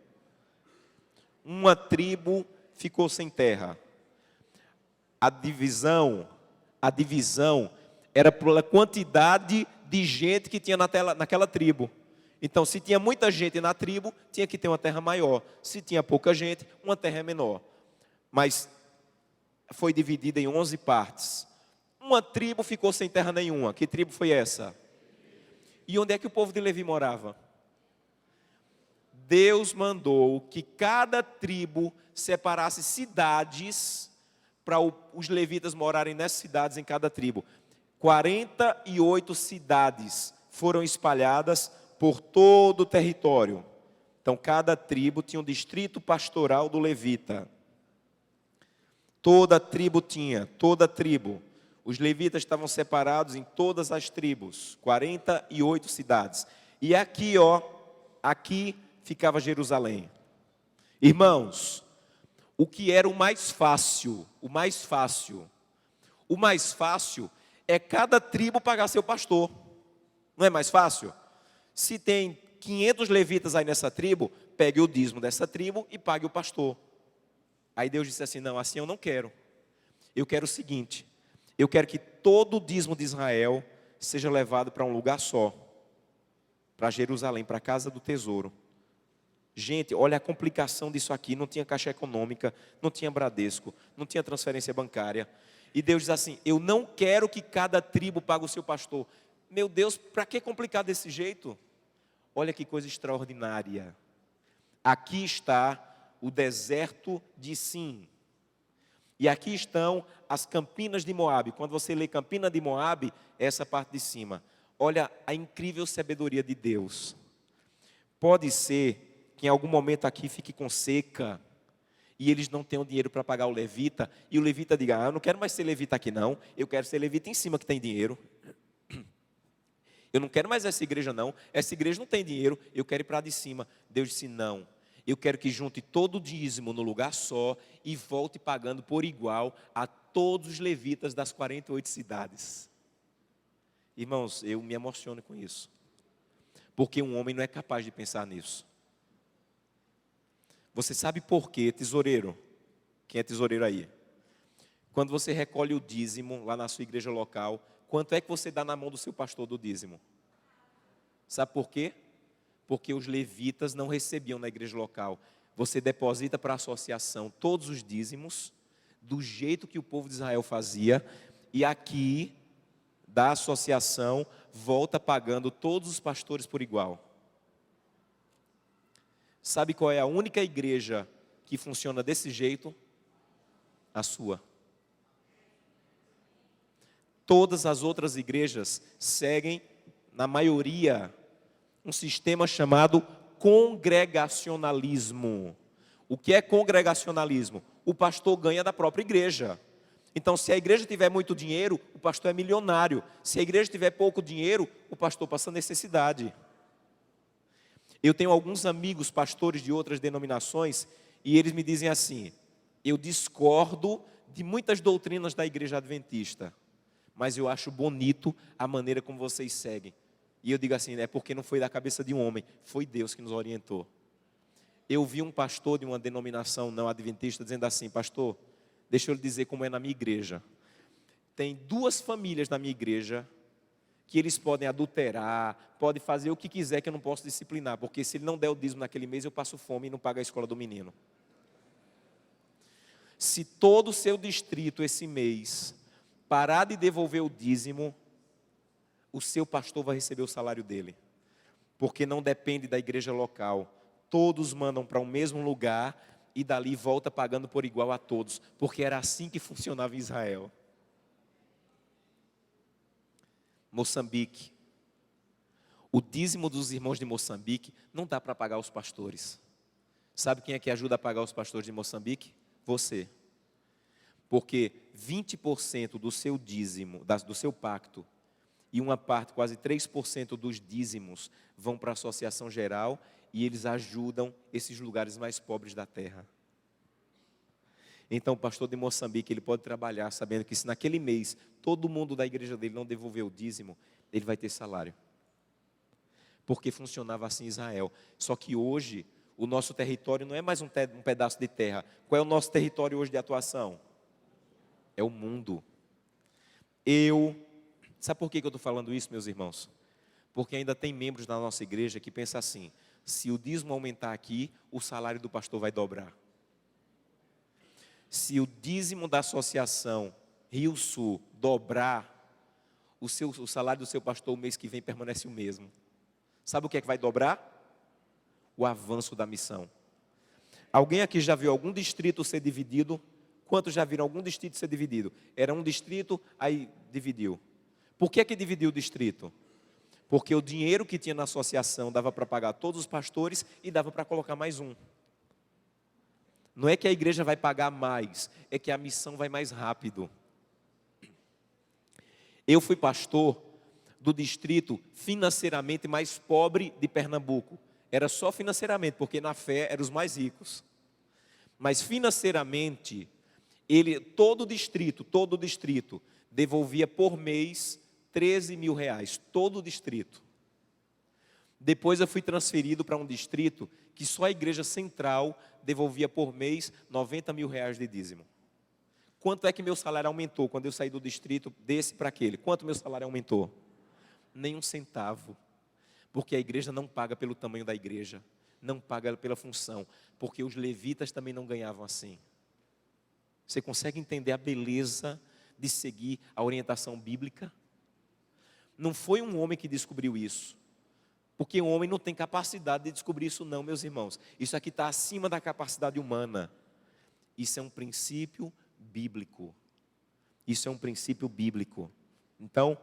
Uma tribo ficou sem terra. A divisão era pela quantidade de gente que tinha naquela tribo. Então, se tinha muita gente na tribo, tinha que ter uma terra maior. Se tinha pouca gente, uma terra menor. Mas foi dividida em 11 partes. Uma tribo ficou sem terra nenhuma. Que tribo foi essa? E onde é que o povo de Levi morava? Deus mandou que cada tribo separasse cidades para os levitas morarem nessas cidades em cada tribo. 48 cidades foram espalhadas por todo o território. Então, cada tribo tinha um distrito pastoral do levita. Toda tribo tinha, toda tribo. Os levitas estavam separados em todas as tribos, 48 cidades. E aqui, aqui ficava Jerusalém. Irmãos, o que era o mais fácil? O mais fácil é cada tribo pagar seu pastor. Não é mais fácil? Se tem 500 levitas aí nessa tribo, pegue o dízimo dessa tribo e pague o pastor. Aí Deus disse assim, não, assim eu não quero. Eu quero o seguinte, eu quero que todo o dízimo de Israel seja levado para um lugar só. Para Jerusalém, para a casa do tesouro. Gente, olha a complicação disso aqui, não tinha caixa econômica, não tinha Bradesco, não tinha transferência bancária. E Deus diz assim, eu não quero que cada tribo pague o seu pastor. Meu Deus, para que complicar desse jeito? Olha que coisa extraordinária. Aqui está o deserto de Sim. E aqui estão as campinas de Moabe. Quando você lê Campina de Moabe, é essa parte de cima. Olha a incrível sabedoria de Deus. Pode ser que em algum momento aqui fique com seca e eles não tenham dinheiro para pagar o levita, e o levita diga, eu não quero mais ser levita aqui não, eu quero ser levita em cima que tem dinheiro. Eu não quero mais essa igreja não, essa igreja não tem dinheiro, eu quero ir para a de cima. Deus disse, não, eu quero que junte todo o dízimo no lugar só e volte pagando por igual a todos os levitas das 48 cidades. Irmãos, eu me emociono com isso, porque um homem não é capaz de pensar nisso. Você sabe por quê, tesoureiro? Quem é tesoureiro aí? Quando você recolhe o dízimo lá na sua igreja local, quanto é que você dá na mão do seu pastor do dízimo? Sabe por quê? Porque os levitas não recebiam na igreja local. Você deposita para a associação todos os dízimos, do jeito que o povo de Israel fazia, e aqui, da associação, volta pagando todos os pastores por igual. Sabe qual é a única igreja que funciona desse jeito? A sua. Todas as outras igrejas seguem, na maioria, um sistema chamado congregacionalismo. O que é congregacionalismo? O pastor ganha da própria igreja. Então, se a igreja tiver muito dinheiro, o pastor é milionário. Se a igreja tiver pouco dinheiro, o pastor passa necessidade. Eu tenho alguns amigos pastores de outras denominações e eles me dizem assim, eu discordo de muitas doutrinas da igreja adventista, mas eu acho bonito a maneira como vocês seguem. E eu digo assim, é porque não foi da cabeça de um homem, foi Deus que nos orientou. Eu vi um pastor de uma denominação não adventista dizendo assim, pastor, deixa eu lhe dizer como é na minha igreja. tem 2 famílias na minha igreja que eles podem adulterar, podem fazer o que quiser que eu não posso disciplinar, porque se ele não der o dízimo naquele mês, eu passo fome e não pago a escola do menino. Se todo o seu distrito esse mês parar de devolver o dízimo, o seu pastor vai receber o salário dele, porque não depende da igreja local. Todos mandam para o mesmo lugar e dali volta pagando por igual a todos, porque era assim que funcionava em Israel. Moçambique. O dízimo dos irmãos de Moçambique não dá para pagar os pastores. Sabe quem é que ajuda a pagar os pastores de Moçambique? Você. Porque 20% do seu dízimo, do seu pacto, e uma parte, quase 3% dos dízimos, vão para a associação geral e eles ajudam esses lugares mais pobres da terra. Então o pastor de Moçambique, ele pode trabalhar sabendo que se naquele mês todo mundo da igreja dele não devolver o dízimo, ele vai ter salário. Porque funcionava assim em Israel. Só que hoje, o nosso território não é mais um pedaço de terra. Qual é o nosso território hoje de atuação? É o mundo. Sabe por que eu estou falando isso, meus irmãos? Porque ainda tem membros da nossa igreja que pensam assim: se o dízimo aumentar aqui, o salário do pastor vai dobrar. Se o dízimo da associação Rio Sul dobrar, o salário do seu pastor o mês que vem permanece o mesmo. Sabe o que é que vai dobrar? O avanço da missão. Alguém aqui já viu algum distrito ser dividido? Quantos já viram algum distrito ser dividido? Era um distrito, aí dividiu. Por que dividiu o distrito? Porque o dinheiro que tinha na associação dava para pagar todos os pastores e dava para colocar mais um. Não é que a igreja vai pagar mais, é que a missão vai mais rápido. Eu fui pastor do distrito financeiramente mais pobre de Pernambuco. Era só financeiramente, porque na fé eram os mais ricos. Mas financeiramente, todo o distrito, devolvia por mês 13 mil reais, todo o distrito. Depois eu fui transferido para um distrito que só a igreja central devolvia por mês 90 mil reais de dízimo. Quanto é que meu salário aumentou quando eu saí do distrito desse para aquele? Quanto meu salário aumentou? Nem um centavo. Porque a igreja não paga pelo tamanho da igreja, não paga pela função, porque os levitas também não ganhavam assim. Você consegue entender a beleza de seguir a orientação bíblica? Não foi um homem que descobriu isso, porque o homem não tem capacidade de descobrir isso não, meus irmãos. Isso aqui está acima da capacidade humana. Isso é um princípio bíblico. Isso é um princípio bíblico. Então,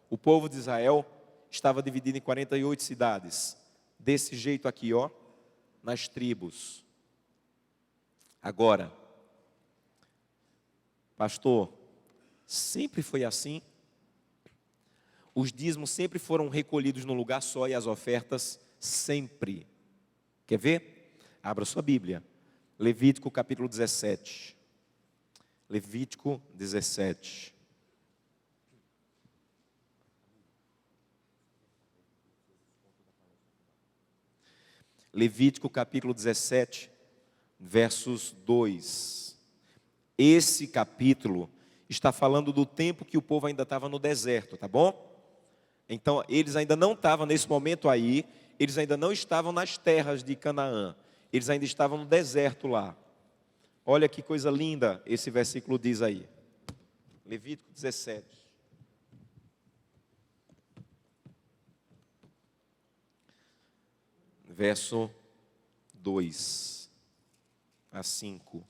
o povo de Israel estava dividido em 48 cidades. Desse jeito aqui, ó, nas tribos. Agora, pastor, sempre foi assim? Os dízimos sempre foram recolhidos num lugar só e as ofertas sempre. Quer ver? Abra sua Bíblia. Levítico capítulo 17. Levítico 17. Levítico capítulo 17, versos 2. Esse capítulo está falando do tempo que o povo ainda estava no deserto, tá bom? Então, eles ainda não estavam nesse momento aí, eles ainda não estavam nas terras de Canaã, eles ainda estavam no deserto lá. Olha que coisa linda esse versículo diz aí. Levítico 17. Verso 2 a 5.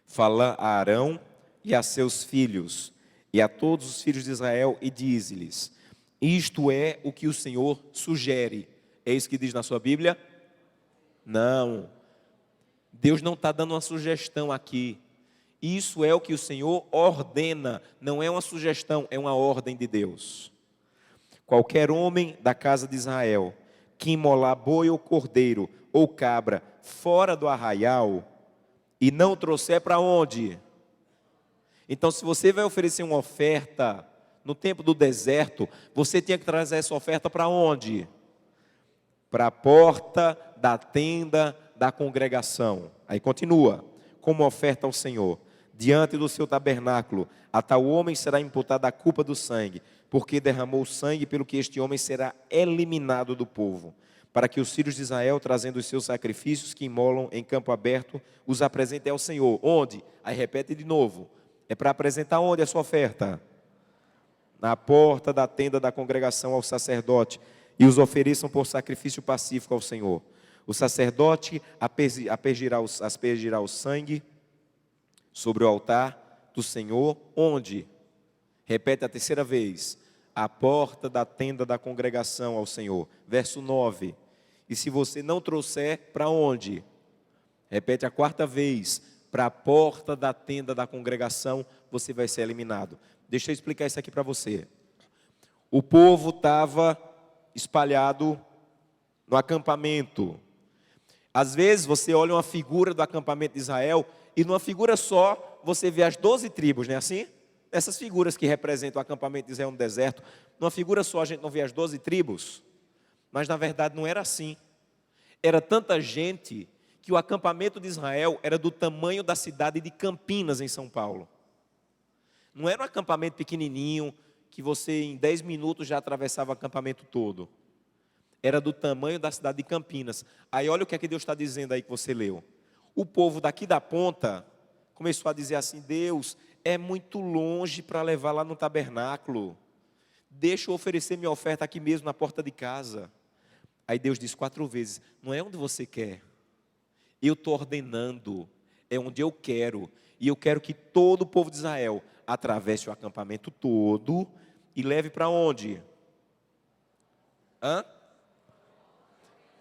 Fala a Arão e a seus filhos, e a todos os filhos de Israel, e diz-lhes: isto é o que o Senhor sugere. É isso que diz na sua Bíblia? Não. Deus não está dando uma sugestão aqui. Isso é o que o Senhor ordena. Não é uma sugestão, é uma ordem de Deus. Qualquer homem da casa de Israel que imolar boi ou cordeiro ou cabra fora do arraial e não o trouxer para onde? Então, se você vai oferecer uma oferta no tempo do deserto, você tinha que trazer essa oferta para onde? Para a porta da tenda da congregação. Aí continua, como oferta ao Senhor. diante do seu tabernáculo. A tal homem será imputada a culpa do sangue, porque derramou sangue, pelo que este homem será eliminado do povo. Para que os filhos de Israel, trazendo os seus sacrifícios que imolam em campo aberto, os apresentem ao Senhor. Onde? Aí repete de novo. É para apresentar onde a sua oferta? Na porta da tenda da congregação ao sacerdote, e os ofereçam por sacrifício pacífico ao Senhor. O sacerdote aspergirá o sangue sobre o altar do Senhor, onde? Repete a terceira vez. A porta da tenda da congregação ao Senhor. Verso 9. E se você não trouxer, para onde? Repete a quarta vez. Para a porta da tenda da congregação, você vai ser eliminado. Deixa eu explicar isso aqui para você. O povo estava espalhado no acampamento. Às vezes você olha uma figura do acampamento de Israel e numa figura só você vê as 12 tribos, não é assim? Essas figuras que representam o acampamento de Israel no deserto, numa figura só a gente não vê as 12 tribos, mas na verdade não era assim. Era tanta gente que o acampamento de Israel era do tamanho da cidade de Campinas, em São Paulo. Não era um acampamento pequenininho, que você em 10 minutos já atravessava o acampamento todo. Era do tamanho da cidade de Campinas. Aí olha o que é que Deus está dizendo aí que você leu. O povo daqui da ponta começou a dizer assim: Deus, é muito longe para levar lá no tabernáculo. Deixa eu oferecer minha oferta aqui mesmo na porta de casa. Aí Deus diz 4 vezes: não é onde você quer. Eu estou ordenando. É onde eu quero. E eu quero que todo o povo de Israel atravesse o acampamento todo e leve para onde?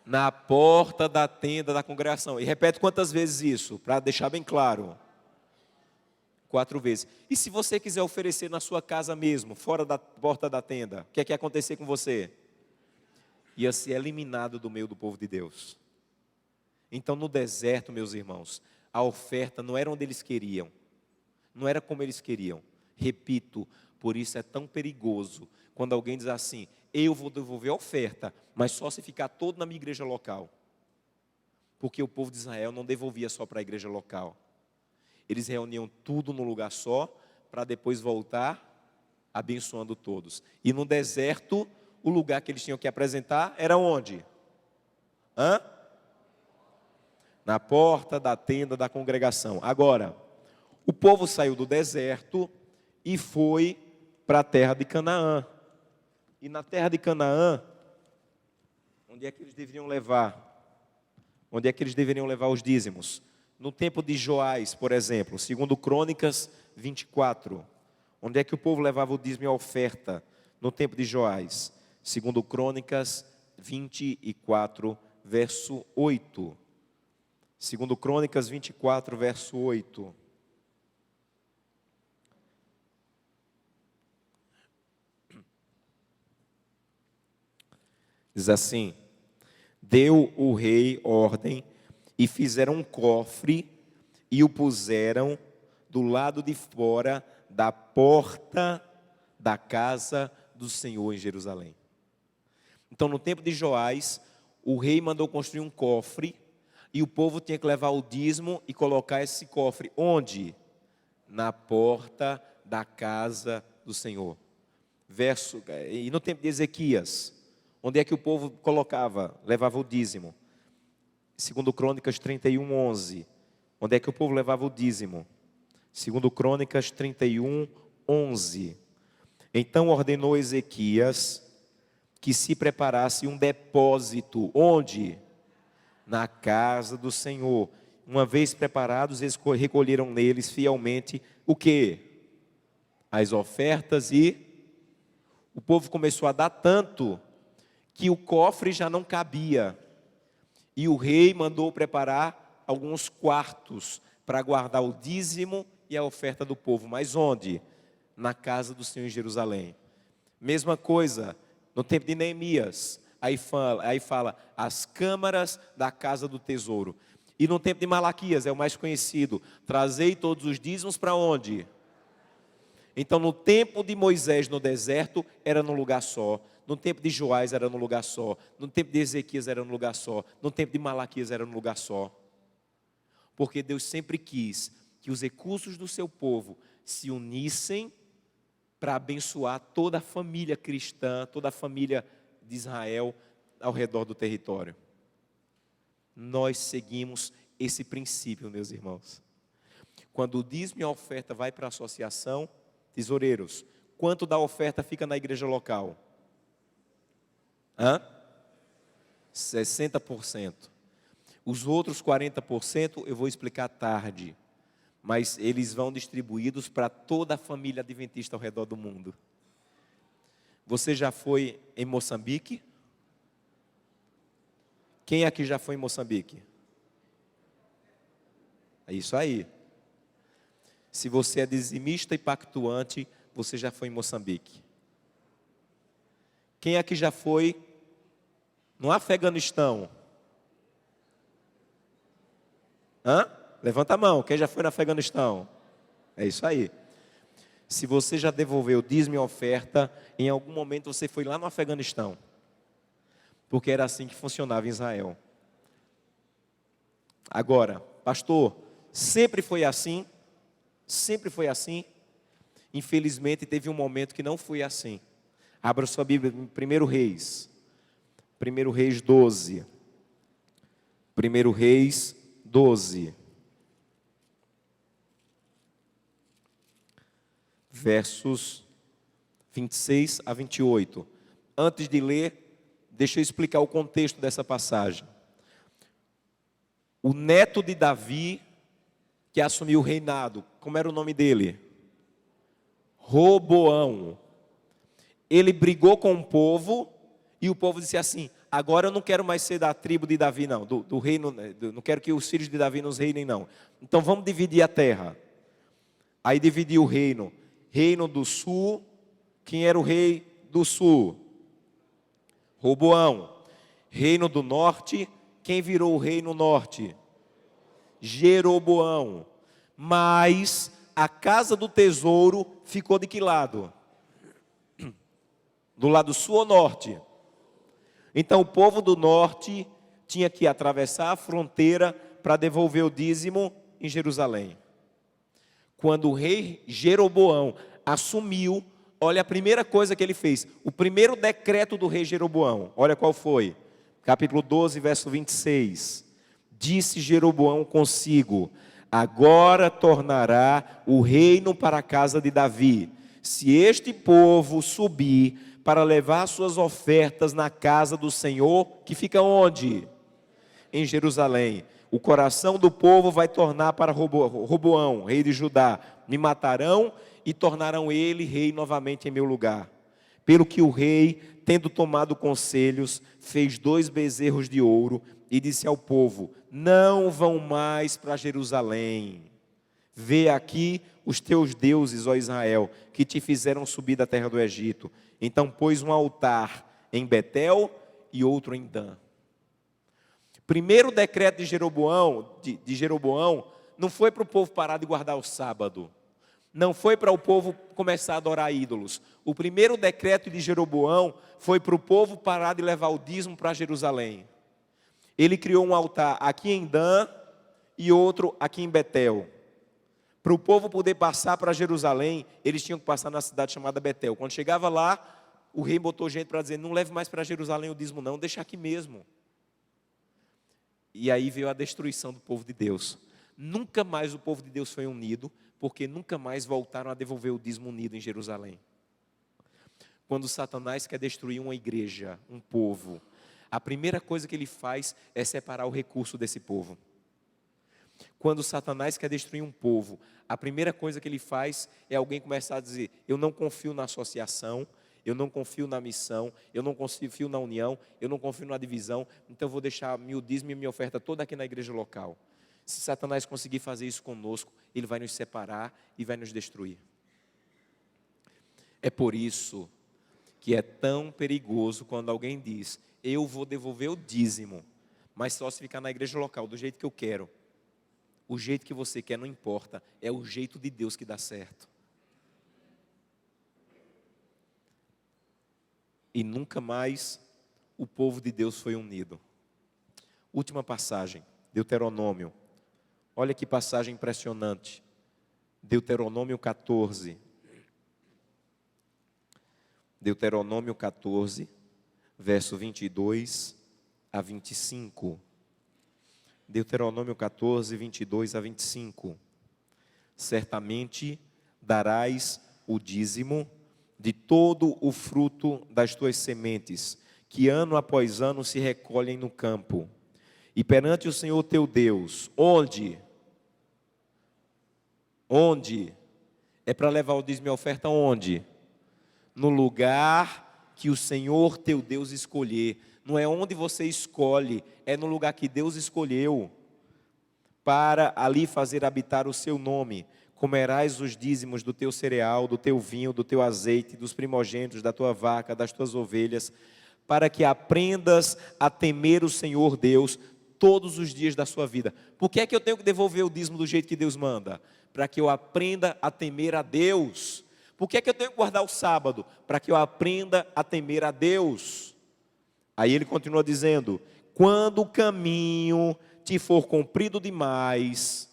Na porta da tenda da congregação. E repete quantas vezes isso, para deixar bem claro. 4 vezes. E se você quiser oferecer na sua casa mesmo, fora da porta da tenda, o que é que ia acontecer com você? Ia ser eliminado do meio do povo de Deus. Então no deserto, meus irmãos, a oferta não era onde eles queriam. Não era como eles queriam. Repito, por isso é tão perigoso quando alguém diz assim: eu vou devolver a oferta, mas só se ficar todo na minha igreja local. Porque o povo de Israel não devolvia só para a igreja local. Eles reuniam tudo num lugar só, para depois voltar abençoando todos. E no deserto, o lugar que eles tinham que apresentar era onde? Na porta da tenda da congregação. Agora, o povo saiu do deserto e foi para a terra de Canaã. E na terra de Canaã, onde é que eles deveriam levar? Onde é que eles deveriam levar os dízimos? No tempo de Joás, por exemplo, segundo Crônicas 24. Onde é que o povo levava o dízimo e a oferta? No tempo de Joás, segundo Crônicas 24, verso 8. Segundo Crônicas 24, verso 8. Diz assim: deu o rei ordem e fizeram um cofre e o puseram do lado de fora da porta da casa do Senhor em Jerusalém. Então no tempo de Joás, o rei mandou construir um cofre e o povo tinha que levar o dízimo e colocar esse cofre onde? Na porta da casa do Senhor. E no tempo de Ezequias, onde é que o povo levava o dízimo? Segundo Crônicas 31, 11. Onde é que o povo levava o dízimo? Segundo Crônicas 31, 11. Então ordenou Ezequias que se preparasse um depósito. Onde? Na casa do Senhor. Uma vez preparados, eles recolheram neles fielmente o quê? As ofertas, e o povo começou a dar tanto que o cofre já não cabia. E o rei mandou preparar alguns quartos para guardar o dízimo e a oferta do povo. Mas onde? Na casa do Senhor em Jerusalém. Mesma coisa no tempo de Neemias. Aí fala as câmaras da casa do tesouro. E no tempo de Malaquias, é o mais conhecido: trazei todos os dízimos para onde? Então no tempo de Moisés no deserto era num lugar só. No tempo de Joás era num lugar só. No tempo de Ezequias era num lugar só. No tempo de Malaquias era num lugar só. Porque Deus sempre quis que os recursos do seu povo se unissem para abençoar toda a família cristã, toda a família de Israel ao redor do território. Nós seguimos esse princípio, meus irmãos. Quando o dízimo e a oferta vai para a associação, tesoureiros, quanto da oferta fica na igreja local? 60%. Os outros 40% eu vou explicar tarde, mas eles vão distribuídos para toda a família adventista ao redor do mundo. Você já foi em Moçambique? Quem aqui já foi em Moçambique? É isso aí. Se você é dizimista e pactuante, você já foi em Moçambique. Quem aqui já foi no Afeganistão? Levanta a mão, quem já foi no Afeganistão? É isso aí. Se você já devolveu dízimo e oferta, em algum momento você foi lá no Afeganistão. Porque era assim que funcionava em Israel. Agora, pastor, sempre foi assim? Sempre foi assim? Infelizmente teve um momento que não foi assim. Abra sua Bíblia em 1 Reis. 1 Reis 12. 1 Reis 12. Versos 26 a 28. Antes de ler, deixa eu explicar o contexto dessa passagem. O neto de Davi, que assumiu o reinado, como era o nome dele? Roboão. Ele brigou com o povo, e o povo disse assim: agora eu não quero mais ser da tribo de Davi não, do reino, não quero que os filhos de Davi nos reinem não. Então vamos dividir a terra. Aí dividiu o reino. Reino do sul, quem era o rei do sul? Roboão. Reino do norte, quem virou o rei no norte? Jeroboão. Mas a casa do tesouro ficou de que lado? Do lado sul ou norte? Então o povo do norte tinha que atravessar a fronteira para devolver o dízimo em Jerusalém. Quando o rei Jeroboão assumiu, olha a primeira coisa que ele fez. O primeiro decreto do rei Jeroboão, olha qual foi. Capítulo 12, verso 26. Disse Jeroboão consigo: agora tornará o reino para a casa de Davi, se este povo subir para levar suas ofertas na casa do Senhor, que fica onde? Em Jerusalém. O coração do povo vai tornar para Roboão, rei de Judá. Me matarão e tornarão ele rei novamente em meu lugar. Pelo que o rei, tendo tomado conselhos, fez 2 bezerros de ouro e disse ao povo: não vão mais para Jerusalém. Vê aqui os teus deuses, ó Israel, que te fizeram subir da terra do Egito. Então pôs um altar em Betel e outro em Dan. Primeiro decreto de Jeroboão não foi para o povo parar de guardar o sábado. Não foi para o povo começar a adorar ídolos. O primeiro decreto de Jeroboão foi para o povo parar de levar o dízimo para Jerusalém. Ele criou um altar aqui em Dan e outro aqui em Betel. Para o povo poder passar para Jerusalém, eles tinham que passar na cidade chamada Betel. Quando chegava lá, o rei botou gente para dizer: não leve mais para Jerusalém o dízimo não, deixa aqui mesmo. E aí veio a destruição do povo de Deus. Nunca mais o povo de Deus foi unido, porque nunca mais voltaram a devolver o dízimo unido em Jerusalém. Quando Satanás quer destruir uma igreja, um povo, a primeira coisa que ele faz é separar o recurso desse povo. Quando Satanás quer destruir um povo, a primeira coisa que ele faz é alguém começar a dizer: eu não confio na associação, eu não confio na missão, eu não confio na união, eu não confio na divisão, então eu vou deixar meu dízimo e minha oferta toda aqui na igreja local. Se Satanás conseguir fazer isso conosco, ele vai nos separar e vai nos destruir. É por isso que é tão perigoso quando alguém diz: eu vou devolver o dízimo, mas só se ficar na igreja local, do jeito que eu quero. O jeito que você quer não importa, é o jeito de Deus que dá certo. E nunca mais o povo de Deus foi unido. Última passagem, Deuteronômio. Olha que passagem impressionante. Deuteronômio 14. Deuteronômio 14, verso 22 a 25. Deuteronômio 14, 22 a 25. Certamente darás o dízimo de todo o fruto das tuas sementes, que ano após ano se recolhem no campo. E perante o Senhor teu Deus, onde? Onde? É para levar o dízimo e a oferta onde? No lugar que o Senhor teu Deus escolher. Não é onde você escolhe, é no lugar que Deus escolheu, para ali fazer habitar o seu nome. Comerás os dízimos do teu cereal, do teu vinho, do teu azeite, dos primogênitos da tua vaca, das tuas ovelhas, para que aprendas a temer o Senhor Deus todos os dias da sua vida. Por que é que eu tenho que devolver o dízimo do jeito que Deus manda? Para que eu aprenda a temer a Deus. Por que é que eu tenho que guardar o sábado? Para que eu aprenda a temer a Deus. Aí ele continua dizendo: quando o caminho te for comprido demais,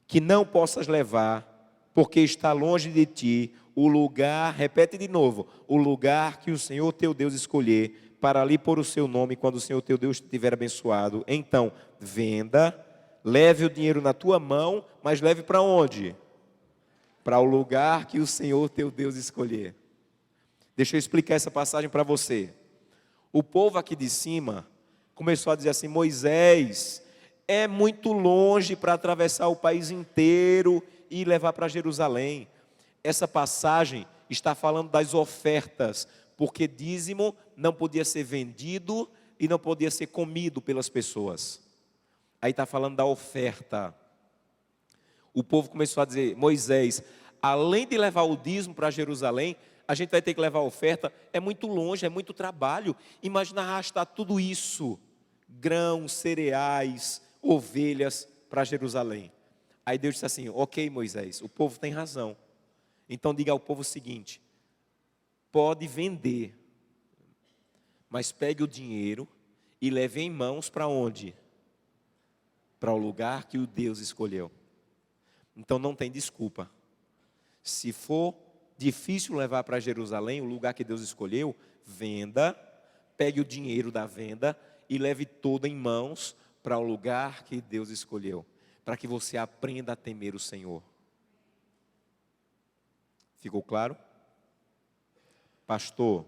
que não possas levar, porque está longe de ti o lugar, repete de novo, o lugar que o Senhor teu Deus escolher, para ali pôr o seu nome, quando o Senhor teu Deus te tiver abençoado, então venda, leve o dinheiro na tua mão, mas leve para onde? Para o lugar que o Senhor teu Deus escolher. Deixa eu explicar essa passagem para você. O povo aqui de cima começou a dizer assim: Moisés, é muito longe para atravessar o país inteiro e levar para Jerusalém. Essa passagem está falando das ofertas, porque dízimo não podia ser vendido e não podia ser comido pelas pessoas. Aí está falando da oferta. O povo começou a dizer: Moisés, além de levar o dízimo para Jerusalém, a gente vai ter que levar a oferta, é muito longe, é muito trabalho. Imagina arrastar tudo isso, grãos, cereais, ovelhas, para Jerusalém. Aí Deus disse assim: ok, Moisés, o povo tem razão. Então diga ao povo o seguinte: pode vender, mas pegue o dinheiro e leve em mãos para onde? Para o lugar que o Deus escolheu. Então não tem desculpa. Se for difícil levar para Jerusalém, o lugar que Deus escolheu, venda, pegue o dinheiro da venda e leve todo em mãos para o lugar que Deus escolheu, para que você aprenda a temer o Senhor. Ficou claro? Pastor,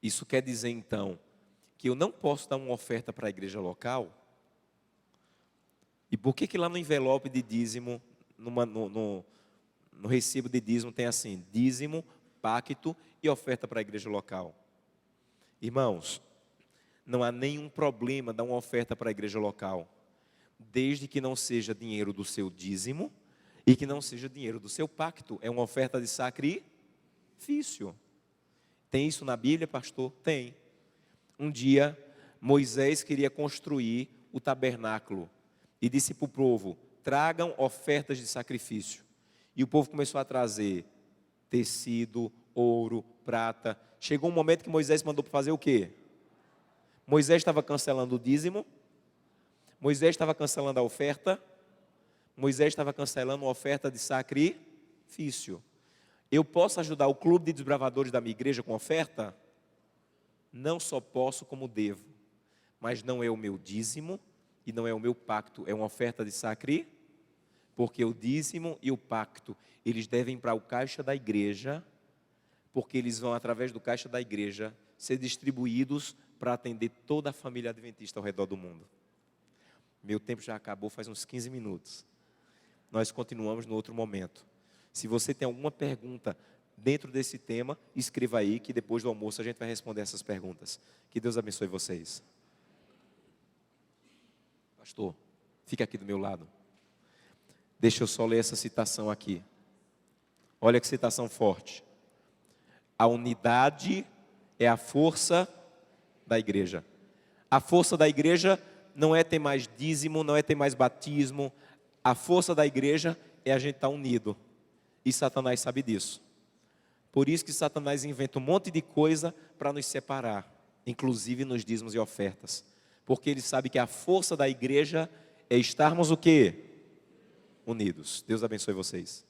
isso quer dizer então que eu não posso dar uma oferta para a igreja local? E por que lá no envelope de dízimo, no recibo de dízimo tem assim: dízimo, pacto e oferta para a igreja local? Irmãos, não há nenhum problema dar uma oferta para a igreja local, desde que não seja dinheiro do seu dízimo e que não seja dinheiro do seu pacto. É uma oferta de sacrifício. Tem isso na Bíblia, pastor? Tem. Um dia, Moisés queria construir o tabernáculo e disse para o povo: tragam ofertas de sacrifício. E o povo começou a trazer tecido, ouro, prata. Chegou um momento que Moisés mandou para fazer o quê? Moisés estava cancelando o dízimo, Moisés estava cancelando a oferta, Moisés estava cancelando a oferta de sacrifício. Eu posso ajudar o clube de desbravadores da minha igreja com oferta? Não só posso, como devo. Mas não é o meu dízimo e não é o meu pacto, é uma oferta de sacrifício. Porque o dízimo e o pacto, eles devem ir para o caixa da igreja, porque eles vão, através do caixa da igreja, ser distribuídos para atender toda a família adventista ao redor do mundo. Meu tempo já acabou faz uns 15 minutos. Nós continuamos no outro momento. Se você tem alguma pergunta dentro desse tema, escreva aí, que depois do almoço a gente vai responder essas perguntas. Que Deus abençoe vocês. Pastor, fica aqui do meu lado. Deixa eu só ler essa citação aqui. Olha que citação forte. A unidade é a força da igreja. A força da igreja não é ter mais dízimo, não é ter mais batismo. A força da igreja é a gente estar unido. E Satanás sabe disso. Por isso que Satanás inventa um monte de coisa para nos separar, inclusive nos dízimos e ofertas. Porque ele sabe que a força da igreja é estarmos o quê? unidos. Deus abençoe vocês.